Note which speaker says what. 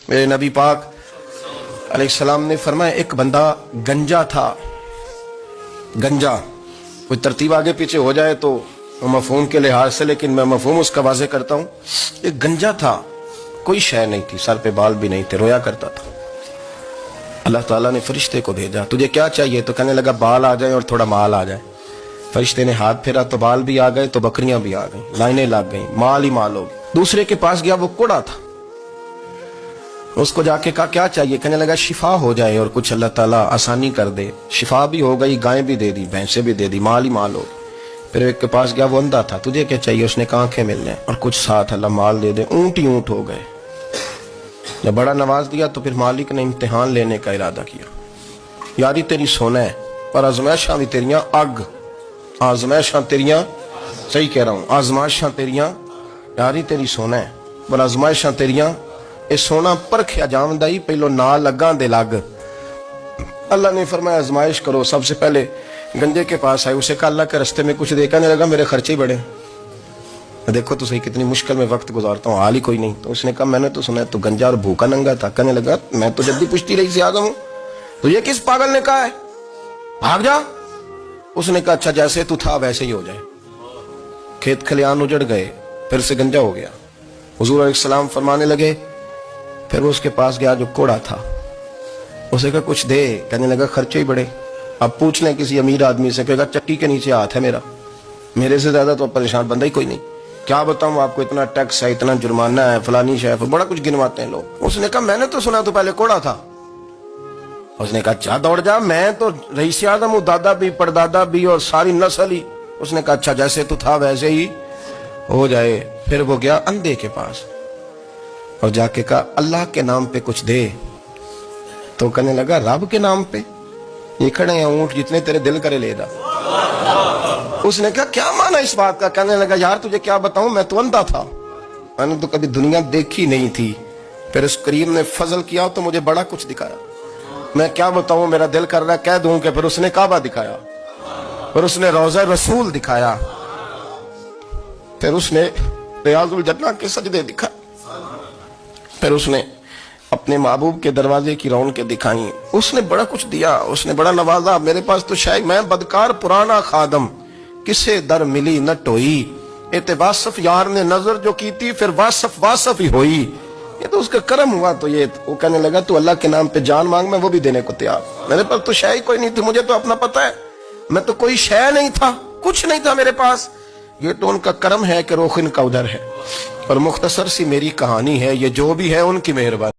Speaker 1: میرے نبی پاک علیہ السلام نے فرمایا ایک بندہ گنجا تھا. گنجا کوئی ترتیب آگے پیچھے ہو جائے تو مفہوم کے لحاظ سے، لیکن میں مفہوم اس کا واضح کرتا ہوں. ایک گنجا تھا، کوئی شے نہیں تھی، سر پہ بال بھی نہیں تھے، رویا کرتا تھا. اللہ تعالیٰ نے فرشتے کو بھیجا، تجھے کیا چاہیے؟ تو کہنے لگا بال آ جائیں اور تھوڑا مال آ جائے. فرشتے نے ہاتھ پھیرا تو بال بھی آ گئے تو بکریاں بھی آ گئیں، لائنیں لگ گئیں، مال ہی مال ہو گیا. دوسرے کے پاس گیا، وہ کوڑا تھا. اس کو جا کے کہا کیا چاہیے؟ کہنے لگا شفا ہو جائے اور کچھ اللہ تعالیٰ آسانی کر دے. شفا بھی ہو گئی، گائیں بھی دے دی، بھینسیں بھی دے دی، مال ہی مال ہو گئی. پھر ایک کے پاس گیا، وہ اندھا تھا، تجھے کیا چاہیے؟ اس نے کہا آنکھیں مل جائیں اور کچھ ساتھ اللہ مال دے دے. اونٹ ہی اونٹ ہو گئے. جب بڑا نواز دیا تو پھر مالک نے امتحان لینے کا ارادہ کیا. یاری تیری سونا ہے پر آزمائشاں بھی تیریاں اگ. آزمائشاں تیریاں، صحیح کہہ رہا ہوں، آزمائشاں تیریاں، یاری تیری سونا ہے پر آزمائشاں تیریاں. اے سونا پرکھیا جاوندا ہی پہلو نہ لگاں دے لگ. اللہ نے فرمایا آزمائش کرو. سب سے پہلے گنجے کے پاس آئے، اسے کہا اللہ کے رستے میں کچھ دے. کہنے لگا میرے خرچے بڑے. دیکھو تو صحیح کتنی مشکل میں وقت گزارتا ہوں، حال ہی کوئی نہیں. تو اس نے کہا میں نے تو سنا ہے تو گنجا اور بھوکا ننگا تھا. کہنے لگا میں تو جدی پشتی رہی سے آدم ہوں، تو یہ کس پاگل نے کہا ہے بھاگ جا؟ اس نے کہا اچھا جیسے تو تھا ویسے ہی ہو جائے. کھیت کھلیان اجڑ گئے، پھر سے گنجا ہو گیا. حضور علیہ السلام فرمانے لگے. پھر وہ اس کے پاس گیا جو کوڑا تھا، اسے کہا کچھ دے. کہنے لگا خرچے ہی بڑے. اب پوچھ لیں کسی امیر آدمی سے، کہے گا چکی کے نیچے ہاتھ ہے میرا، میرے سے زیادہ تو پریشان بندہ ہی کوئی نہیں. کیا بتاؤں آپ کو، اتنا ٹیکس ہے، اتنا جرمانہ ہے، فلانی شے، بڑا کچھ گنواتے ہیں لوگ. اس نے کہا میں نے تو سنا تو پہلے کوڑا تھا. اس نے کہا اچھا دوڑ جا، میں تو رئیس اعظم ہوں، دادا بھی پردادا بھی اور ساری نسل ہی. اس نے کہا اچھا جیسے تو تھا ویسے ہی ہو جائے. پھر وہ گیا اندھے کے پاس اور جا کے کہا اللہ کے نام پہ کچھ دے. تو کہنے لگا رب کے نام پہ؟ یہ کھڑے ہیں اونٹ جتنے تیرے دل کرے لے دا. اس نے کہا کیا معنی اس بات کا؟ کہنے لگا یار تجھے کیا بتاؤں، میں تو اندھا تھا، میں نے تو کبھی دنیا دیکھی نہیں تھی. پھر اس کریم نے فضل کیا تو مجھے بڑا کچھ دکھایا. میں کیا بتاؤں، میرا دل کر رہا ہے کہہ دوں کہ پھر اس نے کعبہ دکھایا، پھر اس نے روضہ رسول دکھایا، پھر اس نے ریاض الجنہ کے سجدے دکھائے، پھر اس نے اپنے محبوب کے دروازے کی رونقیں دکھائیں. اس نے بڑا کچھ دیا، اس نے بڑا نوازا. میرے پاس تو شاید میں بدکار پرانا خادم، کسے در ملی نہ ٹوئی. اعتباسف یار نے نظر جو کی تھی پھر واسف ہی ہوئی. یہ تو اس کا کرم ہوا. تو یہ وہ کہنے لگا تو اللہ کے نام پہ جان مانگ، میں وہ بھی دینے کو تیار. میرے پاس تو شے ہی کوئی نہیں تھی، مجھے تو اپنا پتہ ہے، میں تو کوئی شے نہیں تھا، کچھ نہیں تھا میرے پاس. یہ تو ان کا کرم ہے کہ روخ ان کا ادھر ہے. اور مختصر سی میری کہانی ہے، یہ جو بھی ہے ان کی مہربانی.